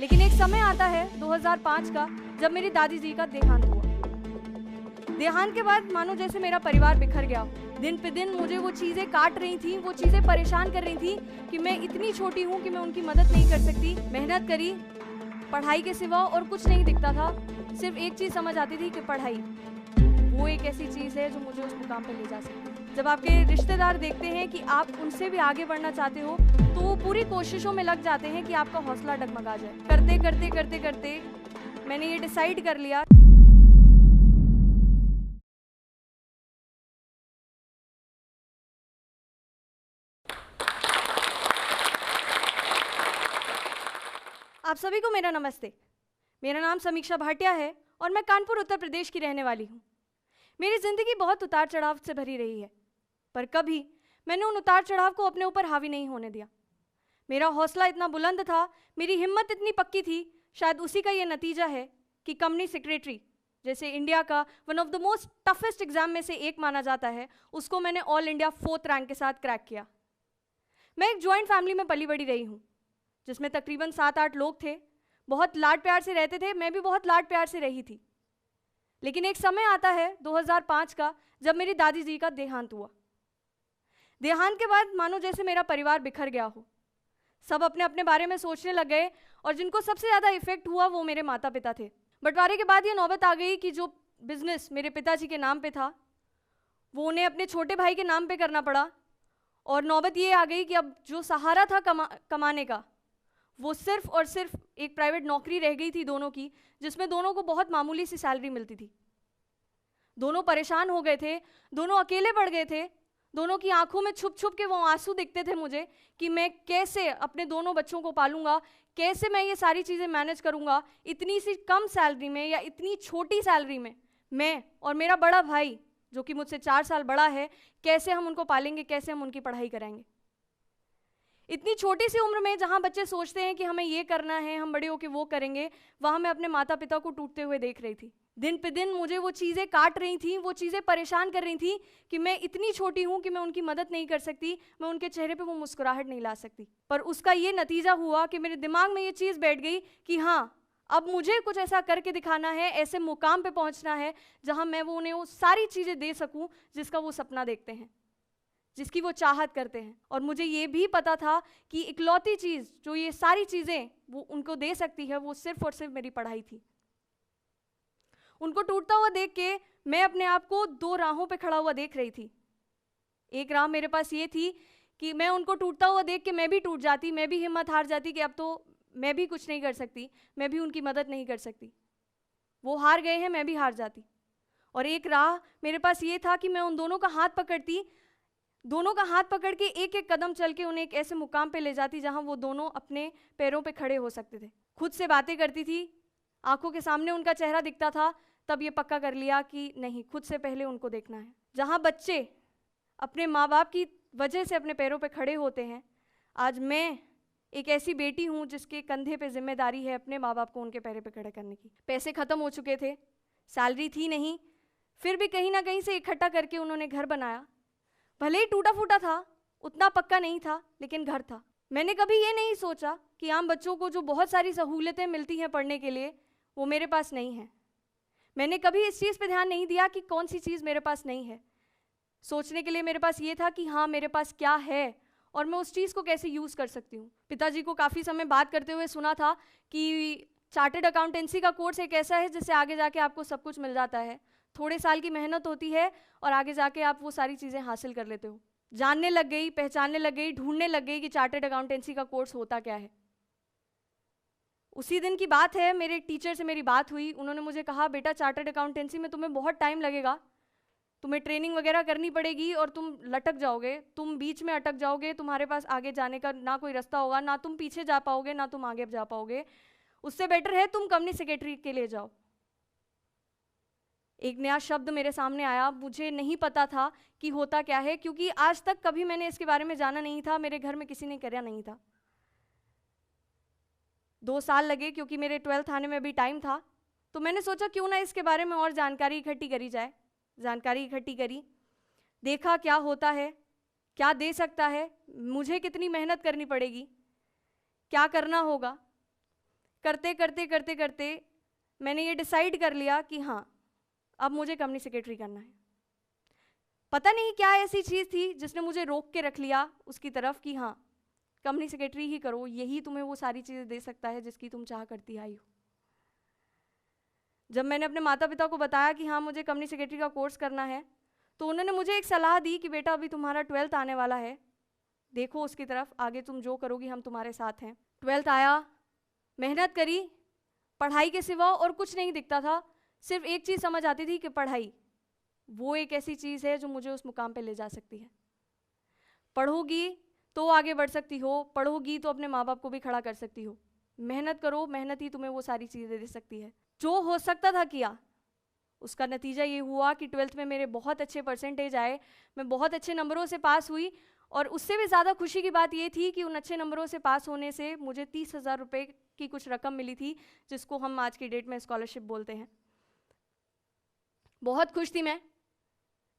लेकिन एक समय आता है 2005 का, जब मेरी दादी जी का देहांत हुआ। देहांत के बाद मानो जैसे मेरा परिवार बिखर गया। दिन पे दिन मुझे वो चीज़ें काट रही थी, वो चीज़ें परेशान कर रही थी कि मैं इतनी छोटी हूँ कि मैं उनकी मदद नहीं कर सकती। मेहनत करी, पढ़ाई के सिवा और कुछ नहीं दिखता था। सिर्फ एक चीज़ समझ आती थी कि पढ़ाई वो एक ऐसी चीज़ है जो मुझे उस मुकाम पे ले जा सकती है। जब आपके रिश्तेदार देखते हैं कि आप उनसे भी आगे बढ़ना चाहते हो, तो वो पूरी कोशिशों में लग जाते हैं कि आपका हौसला डगमगा जाए। करते करते करते करते मैंने ये डिसाइड कर लिया। आप सभी को मेरा नमस्ते। मेरा नाम समीक्षा भाटिया है और मैं कानपुर उत्तर प्रदेश की रहने वाली हूँ। मेरी ज़िंदगी बहुत उतार चढ़ाव से भरी रही है, पर कभी मैंने उन उतार चढ़ाव को अपने ऊपर हावी नहीं होने दिया। मेरा हौसला इतना बुलंद था, मेरी हिम्मत इतनी पक्की थी। शायद उसी का ये नतीजा है कि कंपनी सेक्रेटरी, जैसे इंडिया का one of the most toughest exam में से एक माना जाता है, उसको मैंने ऑल इंडिया 4th रैंक के साथ क्रैक किया। मैं एक जॉइंट फैमिली में पली बड़ी रही हूँ, जिसमें तकरीबन 7-8 लोग थे। बहुत लाड प्यार से रहते थे, मैं भी बहुत लाड प्यार से रही थी। लेकिन एक समय आता है 2005 का, जब मेरी दादी जी का देहांत हुआ। देहांत के बाद मानो जैसे मेरा परिवार बिखर गया हो। सब अपने अपने बारे में सोचने लग गए और जिनको सबसे ज़्यादा इफेक्ट हुआ वो मेरे माता पिता थे। बंटवारे के बाद ये नौबत आ गई कि जो बिजनेस मेरे पिताजी के नाम पे था, वो उन्हें अपने छोटे भाई के नाम पे करना पड़ा। और नौबत ये आ गई कि अब जो सहारा था कमाने का, वो सिर्फ और सिर्फ एक प्राइवेट नौकरी रह गई थी दोनों की, जिसमें दोनों को बहुत मामूली सी सैलरी मिलती थी। दोनों परेशान हो गए थे, दोनों अकेले पड़ गए थे। दोनों की आंखों में छुप छुप के वो आंसू दिखते थे मुझे कि मैं कैसे अपने दोनों बच्चों को पालूंगा, कैसे मैं ये सारी चीज़ें मैनेज करूंगा। इतनी सी कम सैलरी में या इतनी छोटी सैलरी में मैं और मेरा बड़ा भाई, जो कि मुझसे 4 साल बड़ा है, कैसे हम उनको पालेंगे, कैसे हम उनकी पढ़ाई कराएंगे। इतनी छोटी सी उम्र में जहाँ बच्चे सोचते हैं कि हमें ये करना है, हम बड़े होकर वो करेंगे, वहाँ मैं अपने माता पिता को टूटते हुए देख रही थी। दिन पे दिन मुझे वो चीज़ें काट रही थी, वो चीज़ें परेशान कर रही थी कि मैं इतनी छोटी हूँ कि मैं उनकी मदद नहीं कर सकती, मैं उनके चेहरे पे वो मुस्कुराहट नहीं ला सकती। पर उसका ये नतीजा हुआ कि मेरे दिमाग में ये चीज़ बैठ गई कि हाँ, अब मुझे कुछ ऐसा करके दिखाना है, ऐसे मुकाम पे पहुँचना है जहाँ मैं उन्हें वो सारी चीज़ें दे सकूँ जिसका वो सपना देखते हैं, जिसकी वो चाहत करते हैं। और मुझे ये भी पता था कि इकलौती चीज़ जो ये सारी चीज़ें वो उनको दे सकती है, वो सिर्फ और सिर्फ मेरी पढ़ाई थी। उनको टूटता हुआ देख के मैं अपने आप को 2 राहों पे खड़ा हुआ देख रही थी। एक राह मेरे पास ये थी कि मैं उनको टूटता हुआ देख के मैं भी टूट जाती, मैं भी हिम्मत हार जाती कि अब तो मैं भी कुछ नहीं कर सकती, मैं भी उनकी मदद नहीं कर सकती। वो हार गए हैं, मैं भी हार जाती। और एक राह मेरे पास ये था कि मैं उन दोनों का हाथ पकड़ती, दोनों का हाथ पकड़ के एक एक कदम चल के उन्हें एक ऐसे मुकाम पे ले जाती जहां वो दोनों अपने पैरों पे खड़े हो सकते थे। खुद से बातें करती थी, आंखों के सामने उनका चेहरा दिखता था, तब ये पक्का कर लिया कि नहीं, खुद से पहले उनको देखना है। जहां बच्चे अपने माँ बाप की वजह से अपने पैरों पे खड़े होते हैं, आज मैं एक ऐसी बेटी हूँ जिसके कंधे पे जिम्मेदारी है अपने माँ बाप को उनके पैरों पे खड़े करने की। पैसे ख़त्म हो चुके थे, सैलरी थी नहीं, फिर भी कहीं ना कहीं से इकट्ठा करके उन्होंने घर बनाया। भले ही टूटा फूटा था, उतना पक्का नहीं था, लेकिन घर था। मैंने कभी ये नहीं सोचा कि आम बच्चों को जो बहुत सारी सहूलतें मिलती हैं पढ़ने के लिए, वो मेरे पास नहीं है। मैंने कभी इस चीज़ पे ध्यान नहीं दिया कि कौन सी चीज़ मेरे पास नहीं है। सोचने के लिए मेरे पास ये था कि हाँ, मेरे पास क्या है और मैं उस चीज़ को कैसे यूज़ कर सकती हूँ। पिताजी को काफ़ी समय बात करते हुए सुना था कि चार्टर्ड अकाउंटेंसी का कोर्स एक ऐसा है जिससे आगे जाके आपको सब कुछ मिल जाता है। थोड़े साल की मेहनत होती है और आगे जाके आप वो सारी चीज़ें हासिल कर लेते हो। जानने लग गई, पहचानने लग गई, ढूंढने लग गई कि चार्टर्ड अकाउंटेंसी का कोर्स होता क्या है। उसी दिन की बात है, मेरे टीचर से मेरी बात हुई। उन्होंने मुझे कहा, बेटा चार्टर्ड अकाउंटेंसी में तुम्हें बहुत टाइम लगेगा, तुम्हें ट्रेनिंग वगैरह करनी पड़ेगी और तुम लटक जाओगे, तुम बीच में अटक जाओगे, तुम्हारे पास आगे जाने का ना कोई रास्ता होगा, ना तुम पीछे जा पाओगे ना तुम आगे जा पाओगे। उससे बेटर है तुम कंपनी सेक्रेटरी के लिए जाओ। एक नया शब्द मेरे सामने आया, मुझे नहीं पता था कि होता क्या है, क्योंकि आज तक कभी मैंने इसके बारे में जाना नहीं था, मेरे घर में किसी ने कराया नहीं था। 2 साल लगे क्योंकि मेरे 12th आने में अभी टाइम था, तो मैंने सोचा क्यों ना इसके बारे में और जानकारी इकट्ठी करी जाए। जानकारी इकट्ठी करी, देखा क्या होता है, क्या दे सकता है, मुझे कितनी मेहनत करनी पड़ेगी, क्या करना होगा। करते करते करते करते मैंने ये डिसाइड कर लिया कि हाँ, अब मुझे कंपनी सेक्रेटरी करना है। पता नहीं क्या ऐसी चीज़ थी जिसने मुझे रोक के रख लिया उसकी तरफ कि हाँ, कंपनी सेक्रेटरी ही करो, यही तुम्हें वो सारी चीज़ें दे सकता है जिसकी तुम चाह करती आई हो। जब मैंने अपने माता पिता को बताया कि हाँ, मुझे कंपनी सेक्रेटरी का कोर्स करना है, तो उन्होंने मुझे एक सलाह दी कि बेटा, अभी तुम्हारा 12th आने वाला है, देखो उसकी तरफ, आगे तुम जो करोगी हम तुम्हारे साथ हैं। 12th आया, मेहनत करी, पढ़ाई के सिवा और कुछ नहीं दिखता था, सिर्फ एक चीज़ समझ आती थी कि पढ़ाई वो एक ऐसी चीज़ है जो मुझे उस मुकाम पे ले जा सकती है। पढ़ोगी तो आगे बढ़ सकती हो, पढ़ोगी तो अपने माँ बाप को भी खड़ा कर सकती हो। मेहनत करो, मेहनत ही तुम्हें वो सारी चीज़ें दे सकती है। जो हो सकता था किया, उसका नतीजा ये हुआ कि 12th में मेरे बहुत अच्छे परसेंटेज आए, मैं बहुत अच्छे नंबरों से पास हुई। और उससे भी ज़्यादा खुशी की बात ये थी कि उन अच्छे नंबरों से पास होने से मुझे 30,000 रुपये की कुछ रकम मिली थी, जिसको हम आज की डेट में स्कॉलरशिप बोलते हैं। बहुत खुश थी मैं।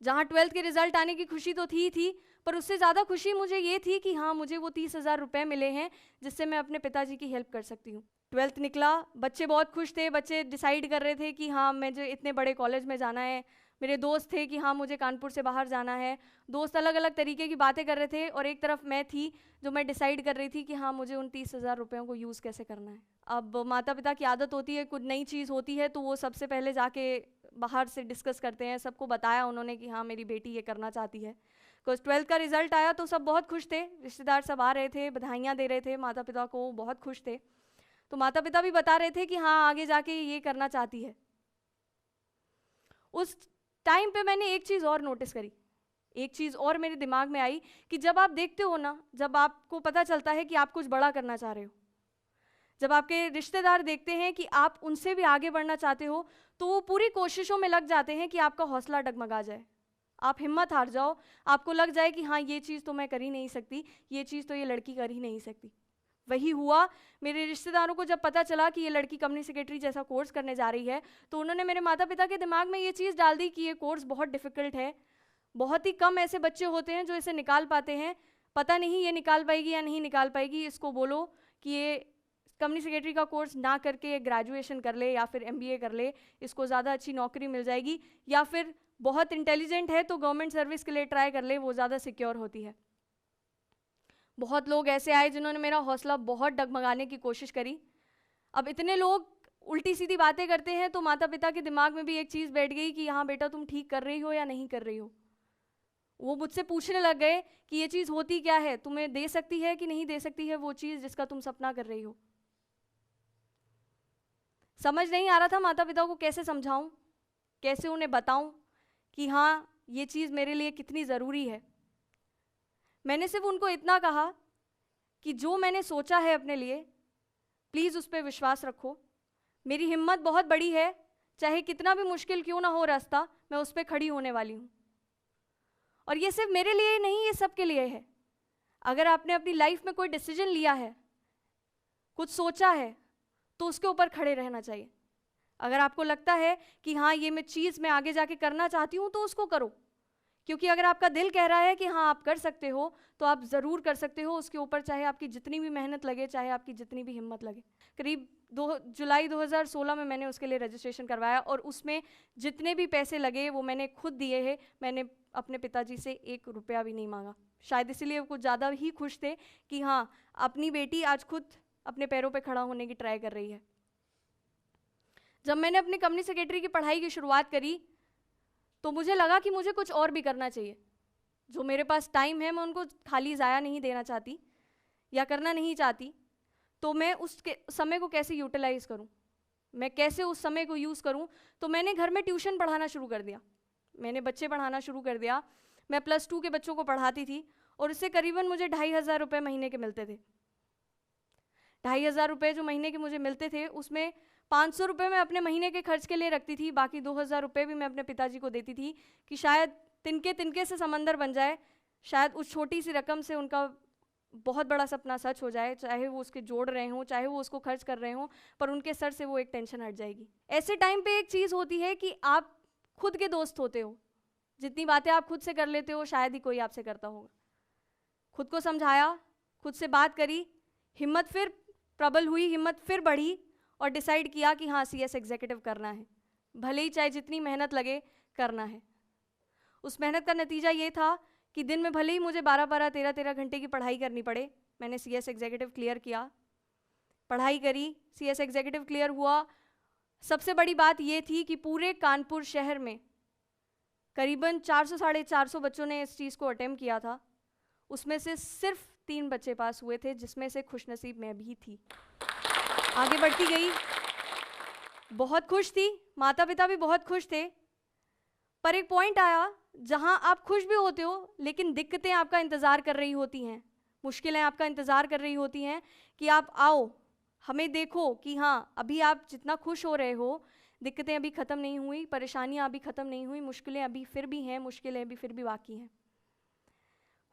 जहाँ 12th के रिजल्ट आने की खुशी तो थी, पर उससे ज़्यादा खुशी मुझे ये थी कि हाँ, मुझे वो 30,000 रुपये मिले हैं जिससे मैं अपने पिताजी की हेल्प कर सकती हूँ। 12th निकला, बच्चे बहुत खुश थे, बच्चे डिसाइड कर रहे थे कि हाँ, मुझे इतने बड़े कॉलेज में जाना है। मेरे दोस्त थे कि हाँ, मुझे कानपुर से बाहर जाना है। दोस्त अलग अलग तरीके की बातें कर रहे थे और एक तरफ मैं थी जो मैं डिसाइड कर रही थी कि हाँ, मुझे उन 30,000 रुपयों को यूज़ कैसे करना है। अब माता पिता की आदत होती है, कुछ नई चीज़ होती है तो वो सबसे पहले जाके बाहर से डिस्कस करते हैं। सबको बताया उन्होंने कि हाँ, मेरी बेटी ये करना चाहती है। बिकॉज 12th का रिजल्ट आया तो सब बहुत खुश थे, रिश्तेदार सब आ रहे थे, बधाइयाँ दे रहे थे माता पिता को, बहुत खुश थे। तो माता पिता भी बता रहे थे कि हाँ, आगे जाके ये करना चाहती है। उस टाइम पे मैंने एक चीज़ और नोटिस करी, एक चीज़ और मेरे दिमाग में आई कि जब आप देखते हो ना, जब आपको पता चलता है कि आप कुछ बड़ा करना चाह रहे हो, जब आपके रिश्तेदार देखते हैं कि आप उनसे भी आगे बढ़ना चाहते हो, तो वो पूरी कोशिशों में लग जाते हैं कि आपका हौसला डगमगा जाए, आप हिम्मत हार जाओ, आपको लग जाए कि हाँ, ये चीज़ तो मैं कर ही नहीं सकती, ये चीज़ तो ये लड़की कर ही नहीं सकती। वही हुआ। मेरे रिश्तेदारों को जब पता चला कि ये लड़की कंपनी सेक्रेटरी जैसा कोर्स करने जा रही है, तो उन्होंने मेरे माता पिता के दिमाग में ये चीज़ डाल दी कि ये कोर्स बहुत डिफ़िकल्ट है, बहुत ही कम ऐसे बच्चे होते हैं जो इसे निकाल पाते हैं, पता नहीं ये निकाल पाएगी या नहीं निकाल पाएगी, इसको बोलो कि ये कंपनी सेक्रेटरी का कोर्स ना करके ग्रेजुएशन कर ले या फिर MBA कर ले, इसको ज़्यादा अच्छी नौकरी मिल जाएगी, या फिर बहुत इंटेलिजेंट है तो गवर्नमेंट सर्विस के लिए ट्राई कर ले, वो ज़्यादा सिक्योर होती है। बहुत लोग ऐसे आए जिन्होंने मेरा हौसला बहुत डगमगाने की कोशिश करी। अब इतने लोग उल्टी सीधी बातें करते हैं तो माता पिता के दिमाग में भी एक चीज़ बैठ गई कि हाँ बेटा, तुम ठीक कर रही हो या नहीं कर रही हो। वो मुझसे पूछने लग गए कि ये चीज़ होती क्या है, तुम्हें दे सकती है कि नहीं दे सकती है वो चीज़ जिसका तुम सपना कर रही हो। समझ नहीं आ रहा था माता पिता को कैसे समझाऊं, कैसे उन्हें बताऊं कि हाँ, ये चीज़ मेरे लिए कितनी ज़रूरी है। मैंने सिर्फ उनको इतना कहा कि जो मैंने सोचा है अपने लिए, प्लीज़ उस पर विश्वास रखो, मेरी हिम्मत बहुत बड़ी है, चाहे कितना भी मुश्किल क्यों ना हो रास्ता, मैं उस पर खड़ी होने वाली हूँ। और ये सिर्फ मेरे लिए नहीं, ये सबके लिए है। अगर आपने अपनी लाइफ में कोई डिसीजन लिया है, कुछ सोचा है, तो उसके ऊपर खड़े रहना चाहिए। अगर आपको लगता है कि हाँ, ये मैं चीज़ मैं आगे जाके करना चाहती हूँ, तो उसको करो, क्योंकि अगर आपका दिल कह रहा है कि हाँ आप कर सकते हो, तो आप ज़रूर कर सकते हो। उसके ऊपर चाहे आपकी जितनी भी मेहनत लगे, चाहे आपकी जितनी भी हिम्मत लगे। करीब जुलाई 2016 में मैंने उसके लिए रजिस्ट्रेशन करवाया और उसमें जितने भी पैसे लगे वो मैंने खुद दिए हैं। मैंने अपने पिताजी से 1 रुपया भी नहीं मांगा। शायद इसीलिए वो कुछ ज़्यादा ही खुश थे कि हाँ, अपनी बेटी आज खुद अपने पैरों पर खड़ा होने की ट्राई कर रही है। जब मैंने अपनी कंपनी सेक्रेटरी की पढ़ाई की शुरुआत करी तो मुझे लगा कि मुझे कुछ और भी करना चाहिए। जो मेरे पास टाइम है, मैं उनको खाली ज़ाया नहीं देना चाहती या करना नहीं चाहती, तो मैं उस समय को कैसे यूटिलाइज़ करूं, मैं कैसे उस समय को यूज़ करूं। तो मैंने घर में ट्यूशन पढ़ाना शुरू कर दिया, मैंने बच्चे पढ़ाना शुरू कर दिया। मैं +2 के बच्चों को पढ़ाती थी और इससे करीबन मुझे 2,500 रुपये महीने के मिलते थे। 2,500 रुपये जो महीने के मुझे मिलते थे, उसमें 500 रुपये मैं अपने महीने के खर्च के लिए रखती थी, बाकी 2,000 रुपये भी मैं अपने पिताजी को देती थी कि शायद तिनके तिनके से समंदर बन जाए, शायद उस छोटी सी रकम से उनका बहुत बड़ा सपना सच हो जाए। चाहे वो उसके जोड़ रहे हों, चाहे वो उसको खर्च कर रहे हों, पर उनके सर से वो एक टेंशन हट जाएगी। ऐसे टाइम पे एक चीज़ होती है कि आप खुद के दोस्त होते हो, जितनी बातें आप खुद से कर लेते हो शायद ही कोई आपसे करता होगा। खुद को समझाया, खुद से बात करी, हिम्मत फिर प्रबल हुई, हिम्मत फिर बढ़ी और डिसाइड किया कि हाँ CS एग्जीक्यूटिव करना है, भले ही चाहे जितनी मेहनत लगे करना है। उस मेहनत का नतीजा ये था कि दिन में भले ही मुझे 12-12, 13-13 घंटे की पढ़ाई करनी पड़े, मैंने CS एग्जीक्यूटिव क्लियर किया, पढ़ाई करी, CS एग्जीक्यूटिव क्लियर हुआ। सबसे बड़ी बात ये थी कि पूरे कानपुर शहर में करीबन 400-450 बच्चों ने इस चीज़ को अटेम्प्ट किया था, उसमें से सिर्फ 3 बच्चे पास हुए थे, जिसमें से खुशनसीब मैं भी थी। आगे बढ़ती गई, बहुत खुश थी, माता पिता भी बहुत खुश थे, पर एक पॉइंट आया जहां आप खुश भी होते हो लेकिन दिक्कतें आपका इंतज़ार कर रही होती हैं, मुश्किलें आपका इंतज़ार कर रही होती हैं कि आप आओ, हमें देखो कि हाँ अभी आप जितना खुश हो रहे हो, दिक्कतें अभी ख़त्म नहीं हुई, परेशानियां अभी ख़त्म नहीं हुई, मुश्किलें अभी फिर भी हैं, मुश्किलें अभी फिर भी बाकी हैं।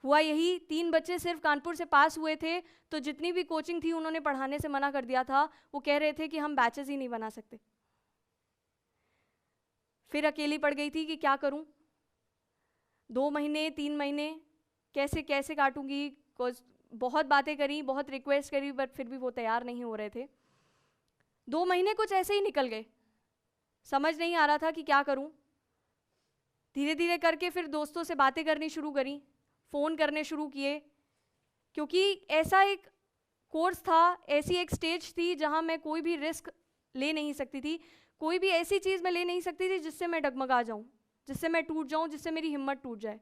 हुआ यही, 3 बच्चे सिर्फ कानपुर से पास हुए थे, तो जितनी भी कोचिंग थी उन्होंने पढ़ाने से मना कर दिया था। वो कह रहे थे कि हम बैचेस ही नहीं बना सकते। फिर अकेली पड़ गई थी कि क्या करूं, 2 महीने 3 महीने कैसे कैसे काटूंगी। बहुत बातें करी, बहुत रिक्वेस्ट करी, बट फिर भी वो तैयार नहीं हो रहे थे। 2 महीने कुछ ऐसे ही निकल गए, समझ नहीं आ रहा था कि क्या करूं। धीरे धीरे करके फिर दोस्तों से बातें करनी शुरू करी, फ़ोन करने शुरू किए, क्योंकि ऐसा एक कोर्स था, ऐसी एक स्टेज थी जहां मैं कोई भी रिस्क ले नहीं सकती थी, कोई भी ऐसी चीज़ मैं ले नहीं सकती थी जिससे मैं डगमगा जाऊं, जिससे मैं टूट जाऊं, जिससे मेरी हिम्मत टूट जाए।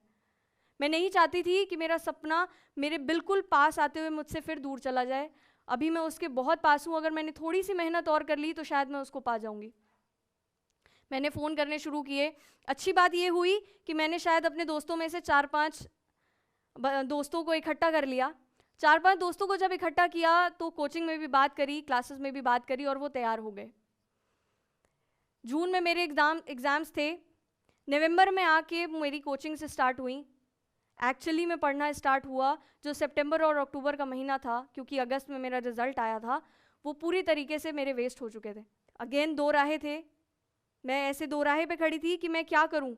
मैं नहीं चाहती थी कि मेरा सपना मेरे बिल्कुल पास आते हुए मुझसे फिर दूर चला जाए। अभी मैं उसके बहुत पास हूँ, अगर मैंने थोड़ी सी मेहनत और कर ली तो शायद मैं उसको पा जाऊंगी। मैंने फ़ोन करने शुरू किए। अच्छी बात ये हुई कि मैंने शायद अपने दोस्तों में से 4-5 दोस्तों को इकट्ठा कर लिया। 4-5 दोस्तों को जब इकट्ठा किया तो कोचिंग में भी बात करी, क्लासेस में भी बात करी, और वो तैयार हो गए। जून में मेरे एग्ज़ाम्स थे, नवंबर में आके मेरी कोचिंग से स्टार्ट हुई। एक्चुअली में पढ़ना स्टार्ट हुआ जो सितंबर और अक्टूबर का महीना था, क्योंकि अगस्त में मेरा रिज़ल्ट आया था, वो पूरी तरीके से मेरे वेस्ट हो चुके थे। अगेन 2 राहें थे, मैं ऐसे 2 राहें पे खड़ी थी कि मैं क्या करूं।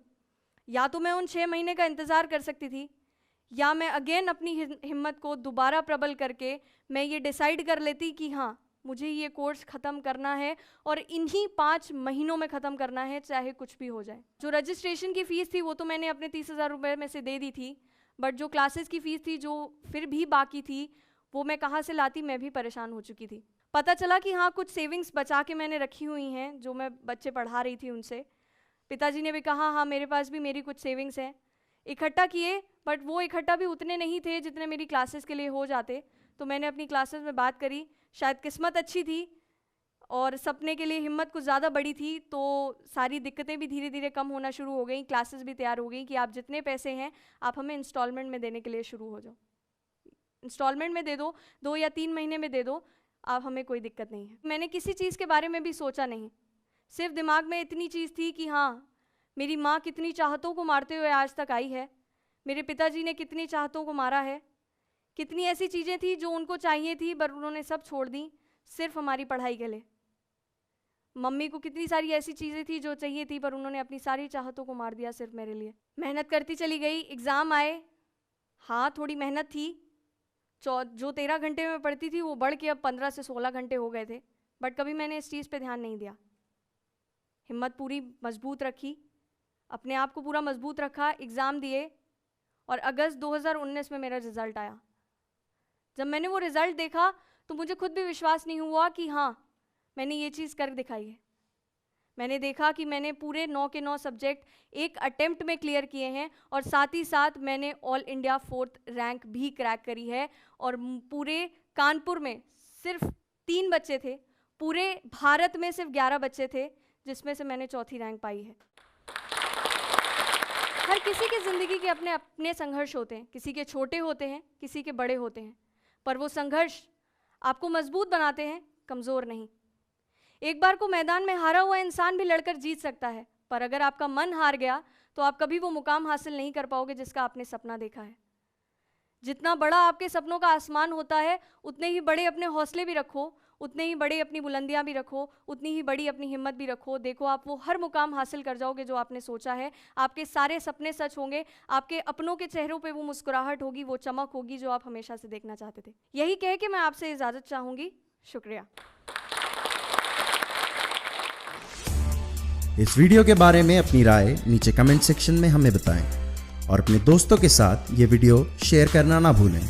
या तो मैं उन 6 महीने का इंतज़ार कर सकती थी, या मैं अगेन अपनी हिम्मत को दोबारा प्रबल करके मैं ये डिसाइड कर लेती कि हाँ मुझे ये कोर्स ख़त्म करना है और इन्हीं 5 महीनों में ख़त्म करना है, चाहे कुछ भी हो जाए। जो रजिस्ट्रेशन की फ़ीस थी वो तो मैंने अपने 30,000 रुपये में से दे दी थी, बट जो क्लासेस की फ़ीस थी जो फिर भी बाकी थी वो मैं कहाँ से लाती, मैं भी परेशान हो चुकी थी। पता चला कि हाँ कुछ सेविंग्स बचा के मैंने रखी हुई हैं जो मैं बच्चे पढ़ा रही थी उनसे। पिताजी ने भी कहा हाँ मेरे पास भी मेरी कुछ सेविंग्स हैं, इकट्ठा किए, बट वो इकट्ठा भी उतने नहीं थे जितने मेरी क्लासेस के लिए हो जाते। तो मैंने अपनी क्लासेस में बात करी, शायद किस्मत अच्छी थी और सपने के लिए हिम्मत कुछ ज़्यादा बड़ी थी, तो सारी दिक्कतें भी धीरे धीरे कम होना शुरू हो गई। क्लासेस भी तैयार हो गई कि आप जितने पैसे हैं आप हमें इंस्टॉलमेंट में देने के लिए शुरू हो जाओ, इंस्टॉलमेंट में दे दो, 2 या 3 महीने में दे दो, आप हमें कोई दिक्कत नहीं है। मैंने किसी चीज़ के बारे में भी सोचा नहीं, सिर्फ दिमाग में इतनी चीज़ थी कि हाँ मेरी माँ कितनी चाहतों को मारते हुए आज तक आई है, मेरे पिताजी ने कितनी चाहतों को मारा है, कितनी ऐसी चीज़ें थी जो उनको चाहिए थी पर उन्होंने सब छोड़ दी सिर्फ हमारी पढ़ाई के लिए। मम्मी को कितनी सारी ऐसी चीज़ें थी जो चाहिए थी पर उन्होंने अपनी सारी चाहतों को मार दिया सिर्फ मेरे लिए। मेहनत करती चली गई, एग्ज़ाम आए, हाँ थोड़ी मेहनत थी, जो 13 घंटे में पढ़ती थी वो बढ़ के अब 15 से 16 घंटे हो गए थे, बट कभी मैंने इस चीज़ पे ध्यान नहीं दिया। हिम्मत पूरी मजबूत रखी, अपने आप को पूरा मजबूत रखा, एग्ज़ाम दिए और अगस्त 2019 में मेरा रिज़ल्ट आया। जब मैंने वो रिज़ल्ट देखा तो मुझे खुद भी विश्वास नहीं हुआ कि हाँ मैंने ये चीज़ कर दिखाई है। मैंने देखा कि मैंने पूरे 9 के 9 सब्जेक्ट एक अटेम्प्ट में क्लियर किए हैं और साथ ही साथ मैंने ऑल इंडिया 4th रैंक भी क्रैक करी है। और पूरे कानपुर में सिर्फ 3 बच्चे थे, पूरे भारत में सिर्फ 11 बच्चे थे जिसमें से मैंने 4थी रैंक पाई है। हर किसी की ज़िंदगी के अपने अपने संघर्ष होते हैं, किसी के छोटे होते हैं, किसी के बड़े होते हैं, पर वो संघर्ष आपको मजबूत बनाते हैं, कमज़ोर नहीं। एक बार को मैदान में हारा हुआ इंसान भी लड़कर जीत सकता है, पर अगर आपका मन हार गया तो आप कभी वो मुकाम हासिल नहीं कर पाओगे जिसका आपने सपना देखा है। जितना बड़ा आपके सपनों का आसमान होता है उतने ही बड़े अपने हौसले भी रखो, उतने ही बड़े अपनी बुलंदियां भी रखो, उतनी ही बड़ी अपनी हिम्मत भी रखो। देखो आप वो हर मुकाम हासिल कर जाओगे जो आपने सोचा है, आपके सारे सपने सच होंगे, आपके अपनों के चेहरों पे वो मुस्कुराहट होगी, वो चमक होगी जो आप हमेशा से देखना चाहते थे। यही कह के मैं आपसे इजाज़त चाहूँगी। शुक्रिया। इस वीडियो के बारे में अपनी राय नीचे कमेंट सेक्शन में हमें बताएं और अपने दोस्तों के साथ ये वीडियो शेयर करना ना भूलें।